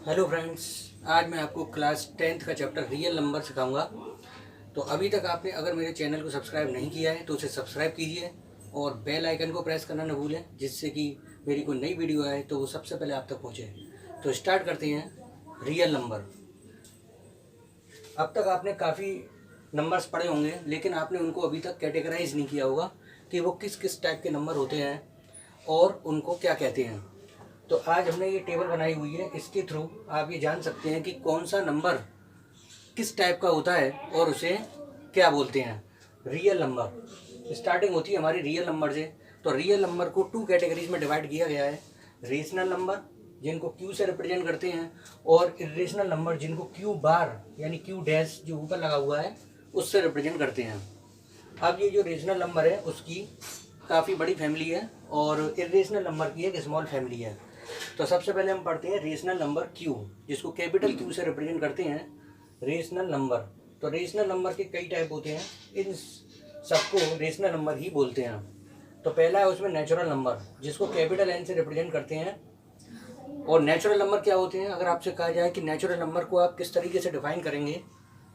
Hello friends, आज मैं आपको क्लास 10th का चैप्टर रियल नंबर सिखाऊंगा। तो अभी तक आपने अगर मेरे चैनल को सब्सक्राइब नहीं किया है तो उसे सब्सक्राइब कीजिए और बेल आइकन को प्रेस करना न भूलें, जिससे कि मेरी कोई नई वीडियो आए तो वो सबसे पहले आप तक पहुँचे। तो स्टार्ट करते हैं। Real number. अब तक आपने काफ़ी नंबर्स पढ़े होंगे, लेकिन आपने उनको अभी तक कैटेगराइज नहीं किया होगा कि वो किस किस टाइप के नंबर होते हैं और उनको क्या कहते हैं। तो आज हमने ये टेबल बनाई हुई है, इसके थ्रू आप ये जान सकते हैं कि कौन सा नंबर किस टाइप का होता है और उसे क्या बोलते हैं। रियल नंबर स्टार्टिंग होती है हमारी रियल नंबर से। तो रियल नंबर को 2 कैटेगरीज में डिवाइड किया गया है। रेशनल नंबर जिनको क्यू से रिप्रेजेंट करते हैं, और इरेशनल नंबर जिनको क्यू बार यानी क्यू डैश जो ऊपर लगा हुआ है उससे रिप्रेजेंट करते हैं। अब ये जो रेशनल नंबर है उसकी काफ़ी बड़ी फैमिली है और इरेशनल नंबर की एक स्मॉल फैमिली है। तो सबसे पहले हम पढ़ते हैं रेशनल नंबर क्यू, जिसको कैपिटल क्यू से रिप्रेजेंट करते हैं रेशनल नंबर। तो रेशनल नंबर के कई टाइप होते हैं, इन सबको रेशनल नंबर ही बोलते हैं। तो पहला है उसमें नेचुरल नंबर, जिसको कैपिटल एन से रिप्रेजेंट करते हैं। और नेचुरल नंबर क्या होते हैं, अगर आपसे कहा जाए कि नेचुरल नंबर को आप किस तरीके से डिफाइन करेंगे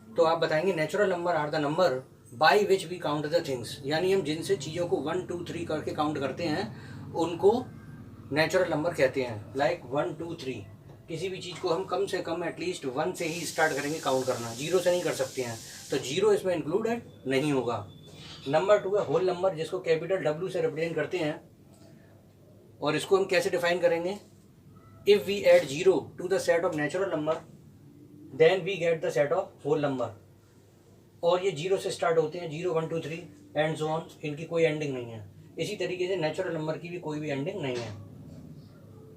तो आप बताएंगे natural number are the number by which we count the things. यानी हम जिनसे चीज़ों को 1 2 3 करके काउंट करते हैं उनको नेचुरल नंबर कहते हैं। लाइक 1 2 3, किसी भी चीज़ को हम कम से कम एटलीस्ट 1 से ही स्टार्ट करेंगे काउंट करना, 0 से नहीं कर सकते हैं। तो 0 इसमें इंक्लूडेड नहीं होगा। नंबर 2 है होल नंबर, जिसको कैपिटल W से रिप्रेजेंट करते हैं। और इसको हम कैसे डिफाइन करेंगे, if we add 0 to the set of natural number then we get the set of whole number. और ये 0 से स्टार्ट होते हैं, 0 1 2 3 एंड सो ऑन, इनकी कोई एंडिंग नहीं है। इसी तरीके से नेचुरल नंबर की भी कोई भी एंडिंग नहीं है।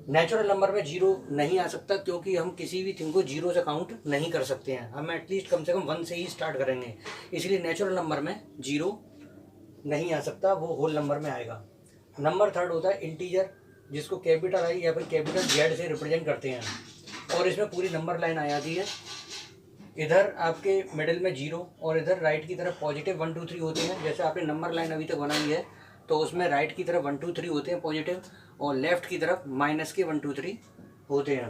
नेचुरल नंबर में 0 नहीं आ सकता, क्योंकि हम किसी भी थिंग को 0 से काउंट नहीं कर सकते हैं, हम एटलीस्ट कम से कम 1 से ही स्टार्ट करेंगे। इसलिए नेचुरल नंबर में 0 नहीं आ सकता, वो होल नंबर में आएगा। नंबर 3 होता है इंटीजर, जिसको कैपिटल आई या फिर कैपिटल जेड से रिप्रेजेंट करते हैं। और इसमें पूरी नंबर लाइन आ जाती है। इधर आपके मिडिल में 0 और इधर राइट की तरफ पॉजिटिव 1 2 3 होते हैं। जैसे आपने नंबर लाइन अभी तक बनाई है तो उसमें राइट की तरफ 1 2 3 होते हैं पॉजिटिव, और लेफ्ट की तरफ माइनस के 1 2 3 होते हैं।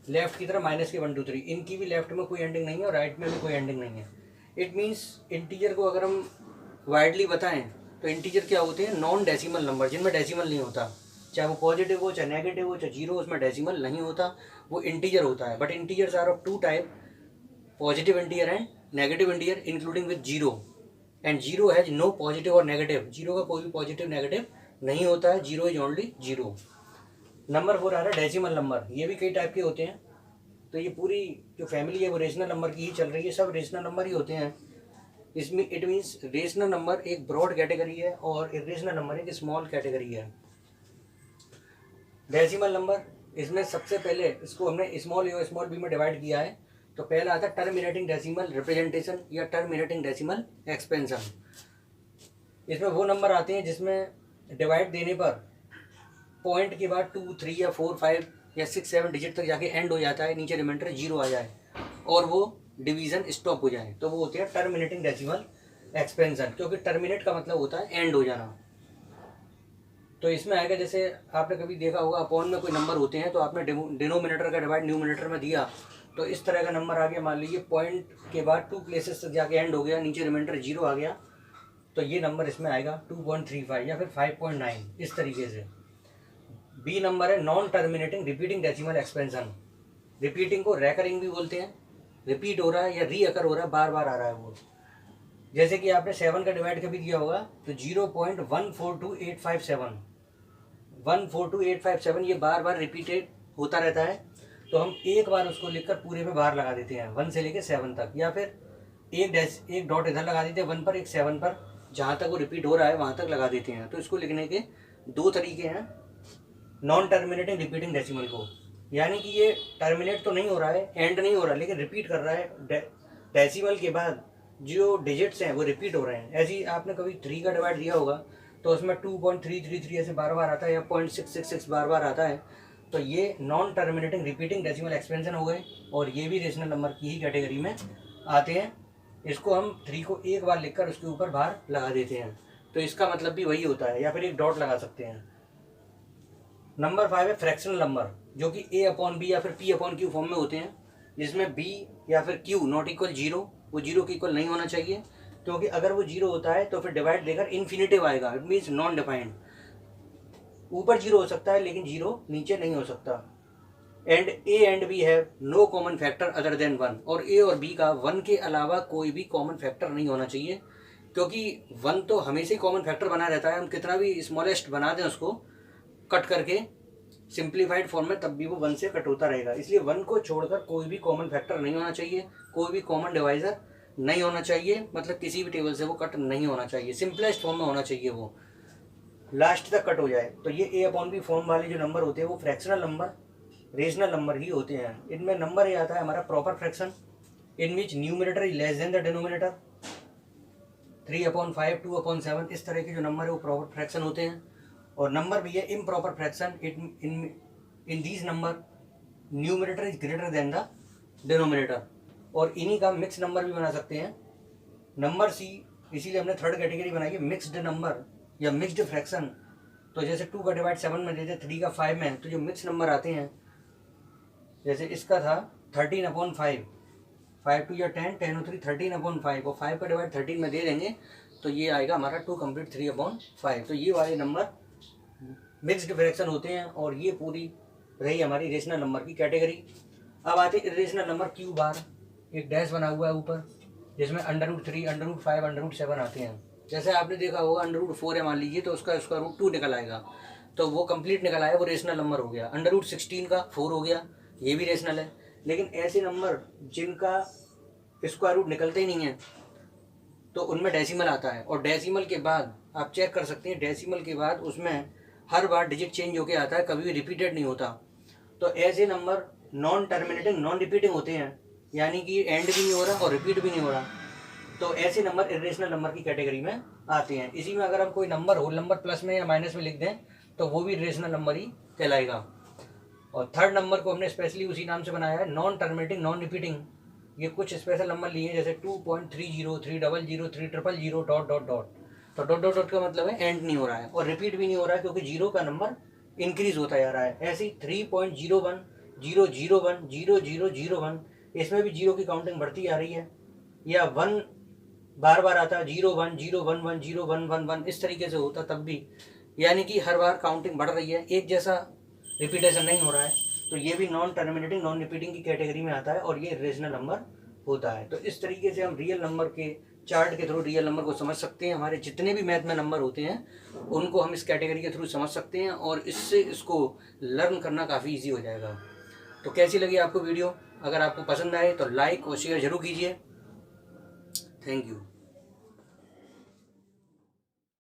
लेफ्ट की तरफ माइनस के 1 2 3, इनकी भी लेफ्ट में कोई एंडिंग नहीं है और राइट में भी कोई एंडिंग नहीं है। इट मीन्स इंटीजर को अगर हम वाइडली बताएं तो इंटीजर क्या होते हैं, नॉन डेसिमल नंबर, जिनमें डेसिमल नहीं होता। चाहे वो पॉजिटिव हो, चाहे नेगेटिव हो, चाहे 0, उसमें डेसिमल नहीं होता, वो इंटीजर होता है। But integers are of 2 type, positive integer and negative integer including with 0। And 0 has no positive और नेगेटिव, 0 का कोई भी पॉजिटिव नेगेटिव नहीं होता है, 0 इज ओनली 0। नंबर 4 आ रहा है डेसिमल नंबर। ये भी कई टाइप के होते हैं। तो ये पूरी जो फैमिली है वो रेशनल नंबर की ही चल रही है, सब रेशनल नंबर ही होते हैं। इसमें इट मीन्स रेशनल नंबर एक ब्रॉड कैटेगरी है और इरेशनल नंबर एक स्मॉल कैटेगरी है। डेसिमल नंबर, इसमें सबसे पहले इसको हमने स्मॉल ए और स्मॉल बी में डिवाइड किया है। तो पहला आता है टर्मिनेटिंग डेसिमल रिप्रेजेंटेशन या टर्मिनेटिंग डेसिमल एक्सपेंशन। इसमें वो नंबर आते हैं जिसमें डिवाइड देने पर पॉइंट के बाद 2 3 या 4 5 या 6 7 डिजिट तक जाके एंड हो जाता है, नीचे रिमाइंडर 0 आ जाए और वो डिवीज़न स्टॉप हो जाए, तो वो होते हैं टर्मिनेटिंग डेसिमल एक्सपेंशन। क्योंकि टर्मिनेट का मतलब होता है एंड हो जाना। तो इसमें आएगा, जैसे आपने कभी देखा होगा अपॉन में कोई नंबर होते हैं तो आपने डिनोमिनेटर का डिवाइड न्यूमिनेटर में दिया, तो इस तरह का नंबर आ गया। मान लीजिए पॉइंट के बाद 2 प्लेसेस तक जाके एंड हो गया, नीचे रिमाइंडर 0 आ गया, तो ये नंबर इसमें आएगा 2.35 या फिर 5.9, इस तरीके से। बी नंबर है non terminating repeating decimal expansion. Repeating को रैकरिंग भी बोलते हैं, रिपीट हो रहा है या रीअकर हो रहा है, बार बार आ रहा है वो। जैसे कि आपने 7 का डिवाइड कभी दिया होगा तो 0.142857, 142857 ये बार बार रिपीटेड होता रहता है। तो हम एक बार उसको लिखकर पूरे पे बार लगा देते हैं 1 से लेकर 7 तक, या फिर एक डॉट इधर लगा देते हैं 1 पर, एक 7 पर, जहाँ तक वो रिपीट हो रहा है वहाँ तक लगा देते हैं। तो इसको लिखने के 2 तरीके हैं नॉन टर्मिनेटिंग रिपीटिंग डेसिमल को। यानी कि ये टर्मिनेट तो नहीं हो रहा है, एंड नहीं हो रहा, लेकिन रिपीट कर रहा है। डेसिमल के बाद जो डिजिट्स हैं वो रिपीट हो रहे हैं। ऐसे ही आपने कभी 3 का डिवाइड दिया होगा तो उसमें 2.333 ऐसे बार बार आता है, या 0.666 बार बार आता है। तो ये non terminating repeating decimal expansion हो गए, और ये भी रेशनल नंबर की ही कैटेगरी में आते हैं। इसको हम 3 को एक बार लिखकर उसके ऊपर बार लगा देते हैं, तो इसका मतलब भी वही होता है, या फिर एक डॉट लगा सकते हैं। नंबर 5 है फ्रैक्शनल नंबर, जो कि a अपॉन बी या फिर p अपॉन क्यू फॉर्म में होते हैं, जिसमें b या फिर q नॉट इक्वल जीरो, वो जीरो के इक्वल नहीं होना चाहिए, क्योंकि अगर वो जीरो होता है तो फिर डिवाइड देकर इन्फिनिटिव आएगा, इट मीन्स नॉन डिफाइंड। ऊपर जीरो हो सकता है लेकिन जीरो नीचे नहीं हो सकता। And a and b have no common factor other than 1, और a और b का 1 के अलावा कोई भी कॉमन फैक्टर नहीं होना चाहिए, क्योंकि 1 तो हमेशा ही कॉमन फैक्टर बना रहता है, हम कितना भी स्मॉलेस्ट बना दें उसको कट करके सिंप्लीफाइड फॉर्म में, तब भी वो 1 से कट होता रहेगा। इसलिए 1 को छोड़कर कोई भी कॉमन फैक्टर नहीं होना चाहिए, कोई भी कॉमन डिवाइजर नहीं होना चाहिए, मतलब किसी भी टेबल से वो कट नहीं होना चाहिए, सिंपलेस्ट फॉर्म में होना चाहिए, वो लास्ट तक कट हो जाए। तो ये a अपॉन बी फॉर्म वाले जो नंबर होते हैं वो फ्रैक्शनल नंबर, रेशनल नंबर ही होते हैं। इनमें नंबर ये आता है हमारा proper fraction, in which numerator is less than the denominator, 3/5, 2/7, इस तरह के जो नंबर है वो प्रॉपर फ्रैक्शन होते हैं। और नंबर भी है improper fraction, in these number numerator is greater than the denominator, और इन्हीं का मिक्स नंबर भी बना सकते हैं। नंबर सी, इसीलिए हमने थर्ड कैटेगरी बनाई है मिक्स्ड नंबर या मिक्स्ड फ्रैक्शन। तो जैसे 2 का डिवाइड 7 में देते, 3 का 5 में, तो जो मिक्स नंबर आते हैं, जैसे इसका था 13/5, 5 2 या 10, 10 और 3 13/5, और 5 का डिवाइड 13 में दे देंगे तो ये आएगा हमारा 2 कंप्लीट 3/5। तो ये वाले नंबर मिक्स्ड फ्रैक्शन होते हैं, और ये पूरी रही हमारी रेशनल नंबर की कैटेगरी। अब आते इरेशनल नंबर क्यू बार, एक डैश बना हुआ है ऊपर, जिसमें √3, √5, √7 आते हैं। जैसे आपने देखा होगा √4 है मान लीजिए, तो उसका √2 निकल आएगा, तो वो कंप्लीट निकल आया, वो रेशनल नंबर हो गया। √16 का 4 हो गया, ये भी रेशनल है। लेकिन ऐसे नंबर जिनका स्क्वायर रूट निकलते ही नहीं है, तो उनमें डेसिमल आता है, और डेसिमल के बाद आप चेक कर सकते हैं, डेसिमल के बाद उसमें हर बार डिजिट चेंज होके आता है, कभी भी रिपीटेड नहीं होता। तो ऐसे number non terminating, non repeating होते हैं, यानी कि एंड भी नहीं हो रहा और रिपीट भी नहीं हो रहा, तो ऐसे नंबर इरेशनल नंबर की कैटेगरी में आते हैं। इसी में अगर हम कोई नंबर होल नंबर प्लस में या माइनस में लिख दें तो वो भी इरेशनल नंबर ही कहलाएगा। और थर्ड नंबर को हमने स्पेशली उसी नाम से बनाया है, नॉन टर्मिनेटिंग, नॉन रिपीटिंग। ये कुछ स्पेशल नंबर लिए, जैसे 2.30, 300, 300, डॉट डॉट डॉट, तो डॉट डॉट डॉट का मतलब है एंड नहीं हो रहा है और रिपीट भी नहीं हो रहा है, क्योंकि जीरो का नंबर इंक्रीज होता जा रहा है। ऐसे ही 3.01, 001, 0001, इसमें भी जीरो की काउंटिंग बढ़ती आ रही है, या 1 बार बार आता है, 01, 011, 0111, इस तरीके से होता तब भी, यानी कि हर बार काउंटिंग बढ़ रही है, एक जैसा रिपीटेशन नहीं हो रहा है। तो ये भी नॉन टर्मिनेटिंग, नॉन रिपीटिंग की कैटेगरी में आता है, और ये रेशनल नंबर होता है। तो इस तरीके से हम रियल नंबर के चार्ट के थ्रू रियल नंबर को समझ सकते हैं। हमारे जितने भी मैथ में नंबर होते हैं उनको हम इस कैटेगरी के थ्रू समझ सकते हैं, और इससे इसको लर्न करना काफ़ी ईजी हो जाएगा। तो कैसी लगी आपको वीडियो? अगर आपको पसंद आए तो लाइक और शेयर जरूर कीजिए। Thank you.